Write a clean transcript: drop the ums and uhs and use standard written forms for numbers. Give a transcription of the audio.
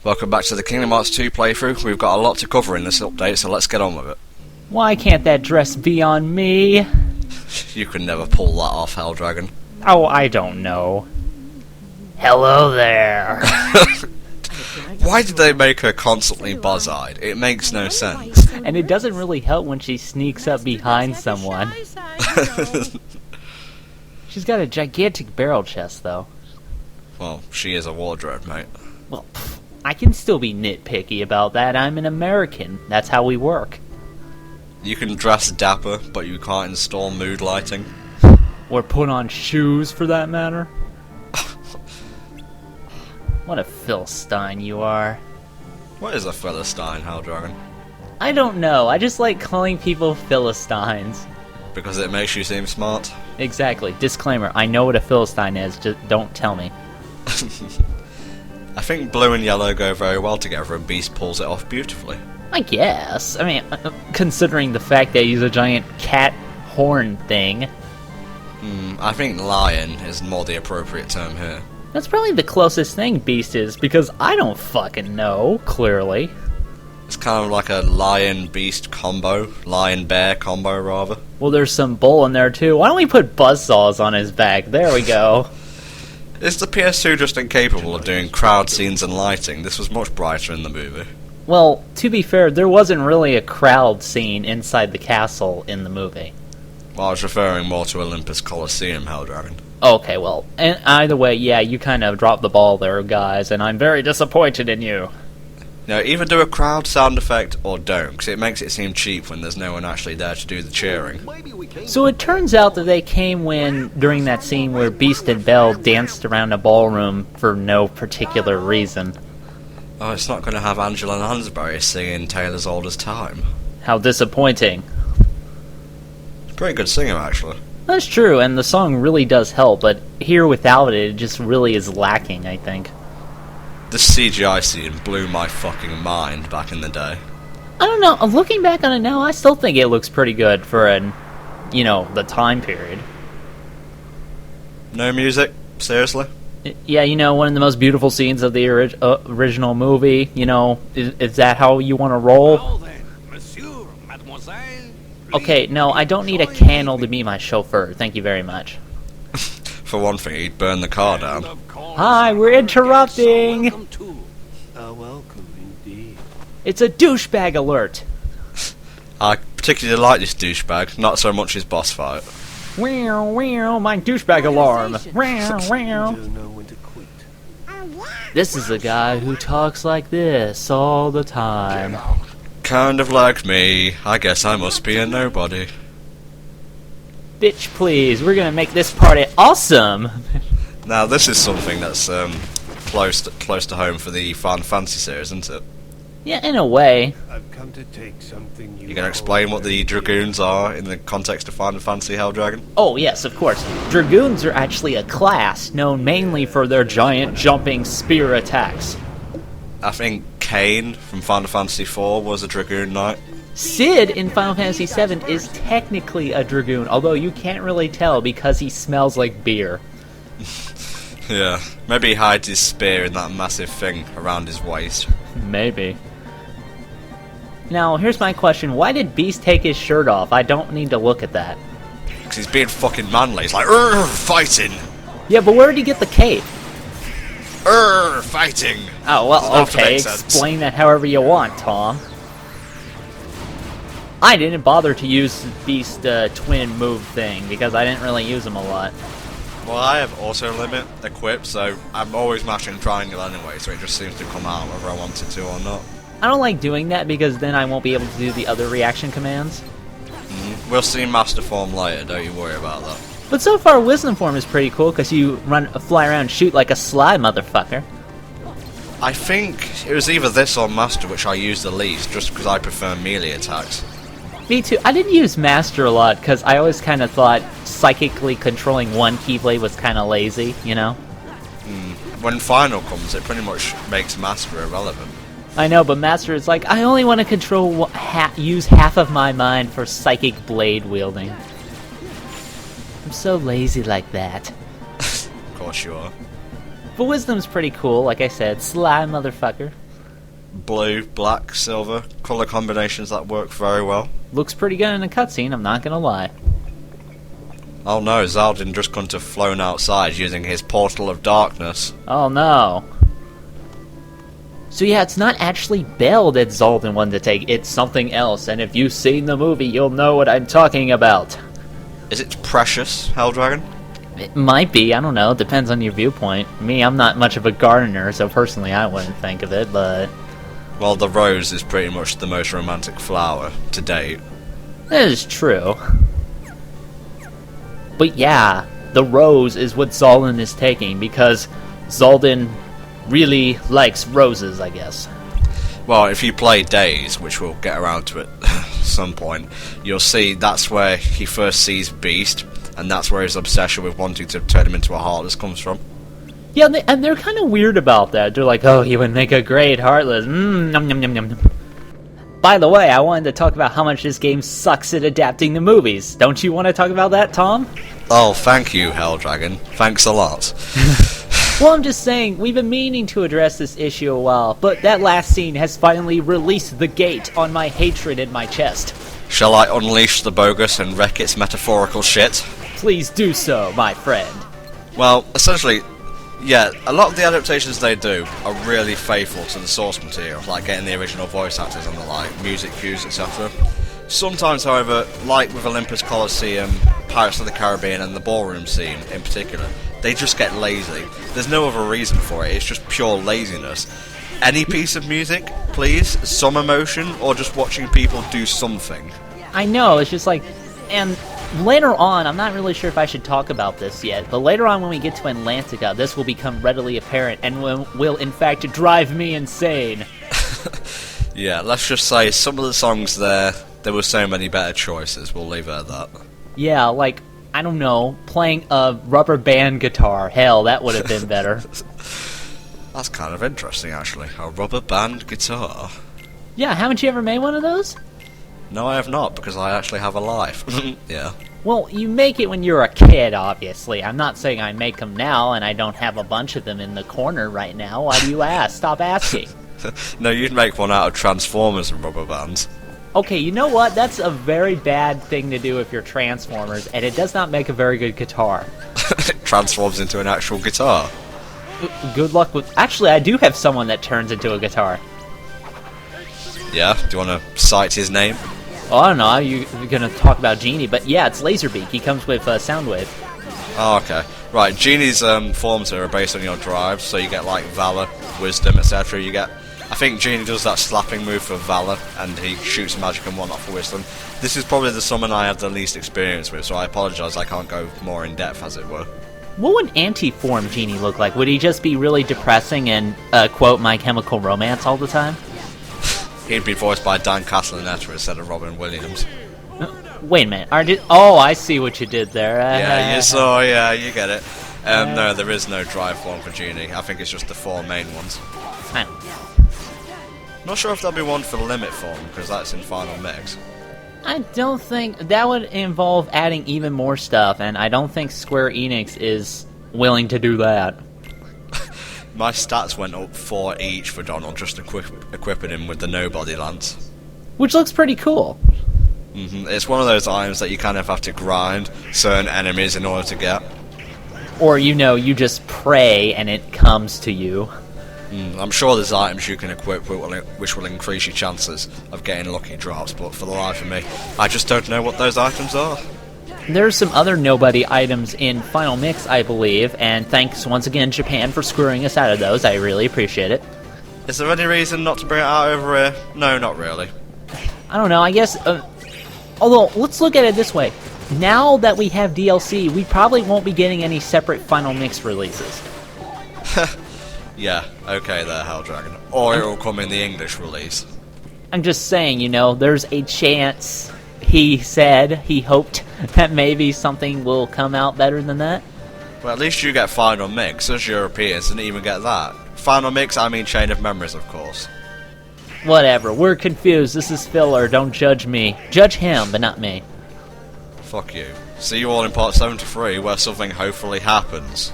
Welcome back to the Kingdom Hearts 2 playthrough. We've got a lot to cover in this update, so let's get on with it. Why can't that dress be on me? You can never pull that off, Helldragon. Oh, I don't know. Hello there. Why did they make her constantly buzz-eyed? It makes no sense. And it doesn't really help when she sneaks up behind someone. She's got a gigantic barrel chest, though. Well, she is a wardrobe, mate. Well, I can still be nitpicky about that. I'm an American. That's how we work. You can dress dapper, but you can't install mood lighting. Or put on shoes, for that matter. What a Philistine you are. What is a Philistine, Helldragon? I don't know. I just like calling people Philistines. Because it makes you seem smart? Exactly. Disclaimer, I know what a Philistine is, just don't tell me. I think blue and yellow go very well together, and Beast pulls it off beautifully. I guess. I mean, considering the fact that he's a giant cat horn thing. I think lion is more the appropriate term here. That's probably the closest thing Beast is, because I don't fucking know, clearly. It's kind of like a lion-beast combo. Lion-bear combo, rather. Well, there's some bull in there, too. Why don't we put buzzsaws on his back? There we go. Is the PS2 just incapable of doing crowd scenes and lighting? This was much brighter in the movie. Well, to be fair, there wasn't really a crowd scene inside the castle in the movie. Well, I was referring more to Olympus Coliseum, Helldragon. Okay, well, and either way, yeah, you kind of dropped the ball there, guys, and I'm very disappointed in you. Now, either do a crowd sound effect or don't, because it makes it seem cheap when there's no one actually there to do the cheering. So it turns out that they came during that scene where Beast and Belle danced around a ballroom for no particular reason. Oh, it's not going to have Angela Lansbury singing Tale as Old as Time. How disappointing. Pretty good singer, actually. That's true, and the song really does help, but here without it, it just really is lacking, I think. This CGI scene blew my fucking mind back in the day. I don't know, looking back on it now, I still think it looks pretty good for the time period. No music? Seriously? Yeah, one of the most beautiful scenes of the original movie, is that how you want to roll? Well then, monsieur, mademoiselle, Okay, no, I don't need a candle to be my chauffeur, thank you very much. For one thing, he'd burn the car down. Hi, we're interrupting! Welcome to. Welcome indeed. It's a douchebag alert! I particularly like this douchebag, not so much his boss fight. Wow, wow, my douchebag alarm! Wow, wow. Don't know when to quit. This is a guy who talks like this all the time. Kind of like me. I guess I must be a nobody. Bitch, please, we're gonna make this party awesome! Now, this is something that's close to home for the Final Fantasy series, isn't it? Yeah, in a way. I've come to take something you. You gonna explain what the Dragoons are in the context of Final Fantasy Helldragon? Oh, yes, of course. Dragoons are actually a class known mainly for their giant jumping spear attacks. I think Kain from Final Fantasy IV was a Dragoon Knight. Cid in Final Fantasy VII is technically a Dragoon, although you can't really tell because he smells like beer. Yeah, maybe he hides his spear in that massive thing around his waist. Maybe. Now, here's my question. Why did Beast take his shirt off? I don't need to look at that. Because he's being fucking manly. He's like, fighting! Yeah, but where did he get the cape? Fighting! Oh, well, Doesn't have to okay. make sense. Explain that however you want, Tom. I didn't bother to use Beast twin move thing because I didn't really use them a lot. Well, I have auto limit equipped, so I'm always mashing triangle anyway, so it just seems to come out whether I want it to or not. I don't like doing that because then I won't be able to do the other reaction commands. We'll see Master Form later, don't you worry about that. But so far, Wisdom Form is pretty cool because you fly around and shoot like a sly motherfucker. I think it was either this or Master which I used the least, just because I prefer melee attacks. Me too. I didn't use Master a lot because I always kind of thought psychically controlling one Keyblade was kind of lazy, When Final comes, it pretty much makes Master irrelevant. I know, but Master is like, I only want to use half of my mind for psychic blade wielding. I'm so lazy like that. Of course you are. But Wisdom's pretty cool, like I said. Sly motherfucker. blue, black, silver, colour combinations that work very well. Looks pretty good in a cutscene, I'm not gonna lie. Oh no, Zaldin just couldn't have flown outside using his portal of darkness. Oh no. So yeah, it's not actually Bell that Zaldin wanted to take, it's something else, and if you've seen the movie, you'll know what I'm talking about. Is it Precious, Helldragon? It might be, I don't know, depends on your viewpoint. Me, I'm not much of a gardener, so personally I wouldn't think of it, but... Well, the rose is pretty much the most romantic flower to date. That is true. But yeah, the rose is what Zaldin is taking, because Zaldin really likes roses, I guess. Well, if you play Days, which we'll get around to at some point, you'll see that's where he first sees Beast, and that's where his obsession with wanting to turn him into a Heartless comes from. Yeah, and they're kind of weird about that. They're like, oh, he would make a great Heartless. Nom nom nom nom. By the way, I wanted to talk about how much this game sucks at adapting the movies. Don't you want to talk about that, Tom? Oh, thank you, Helldragon. Thanks a lot. Well, I'm just saying, we've been meaning to address this issue a while, but that last scene has finally released the gate on my hatred in my chest. Shall I unleash the bogus and wreck its metaphorical shit? Please do so, my friend. Well, essentially, yeah, a lot of the adaptations they do are really faithful to the source material, like getting the original voice actors and the like, music cues, etc. Sometimes, however, like with Olympus Coliseum, Pirates of the Caribbean and the ballroom scene in particular, they just get lazy. There's no other reason for it, it's just pure laziness. Any piece of music, please, some emotion, or just watching people do something. I know, it's just like, and later on, I'm not really sure if I should talk about this yet, but later on when we get to Atlantica, this will become readily apparent and will in fact drive me insane. Yeah, let's just say some of the songs there were so many better choices, we'll leave it at that. Yeah, like, I don't know, playing a rubber band guitar, hell, that would have been better. That's kind of interesting, actually, a rubber band guitar. Yeah, haven't you ever made one of those? No, I have not, because I actually have a life. Yeah. Well, you make it when you're a kid, obviously. I'm not saying I make them now, and I don't have a bunch of them in the corner right now. Why do you ask? Stop asking. No, you'd make one out of Transformers and rubber bands. Okay, you know what? That's a very bad thing to do if you're Transformers, and it does not make a very good guitar. It transforms into an actual guitar. Good luck with... Actually, I do have someone that turns into a guitar. Yeah? Do you want to cite his name? Oh, I don't know, you're gonna talk about Genie, but yeah, it's Laserbeak. He comes with Soundwave. Oh, okay. Right, Genie's forms are based on your drives, so you get, like, Valor, Wisdom, etc. You get... I think Genie does that slapping move for Valor, and he shoots magic and whatnot for Wisdom. This is probably the summon I have the least experience with, so I apologise I can't go more in depth, as it were. What would anti-form Genie look like? Would he just be really depressing and, quote, My Chemical Romance all the time? He'd be voiced by Dan Castellaneta instead of Robin Williams. Wait a minute, oh, I see what you did there. Yeah, you saw, yeah, you get it. No, there is no drive form for Genie. I think it's just the four main ones. Not sure if there'll be one for Limit form, because that's in Final Mix. I don't think... That would involve adding even more stuff, and I don't think Square Enix is willing to do that. My stats went up 4 each for Donald, just equipping him with the Nobody Lance. Which looks pretty cool. It's one of those items that you kind of have to grind certain enemies in order to get. Or, you know, you just pray and it comes to you. I'm sure there's items you can equip which will increase your chances of getting lucky drops, but for the life of me, I just don't know what those items are. There's some other nobody items in Final Mix, I believe, and thanks once again Japan for screwing us out of those. I really appreciate it. Is there any reason not to bring it out over here? No, not really. I don't know, I guess... although, let's look at it this way. Now that we have DLC, we probably won't be getting any separate Final Mix releases. Yeah, okay there, Helldragon. Or it will come in the English release. I'm just saying, you know, there's a chance, he said, he hoped, that maybe something will come out better than that. Well, at least you get Final Mix. Us Europeans didn't even get that. Final Mix, I mean Chain of Memories, of course. Whatever, we're confused, this is filler, don't judge me. Judge him, but not me. Fuck you. See you all in part 73, where something hopefully happens.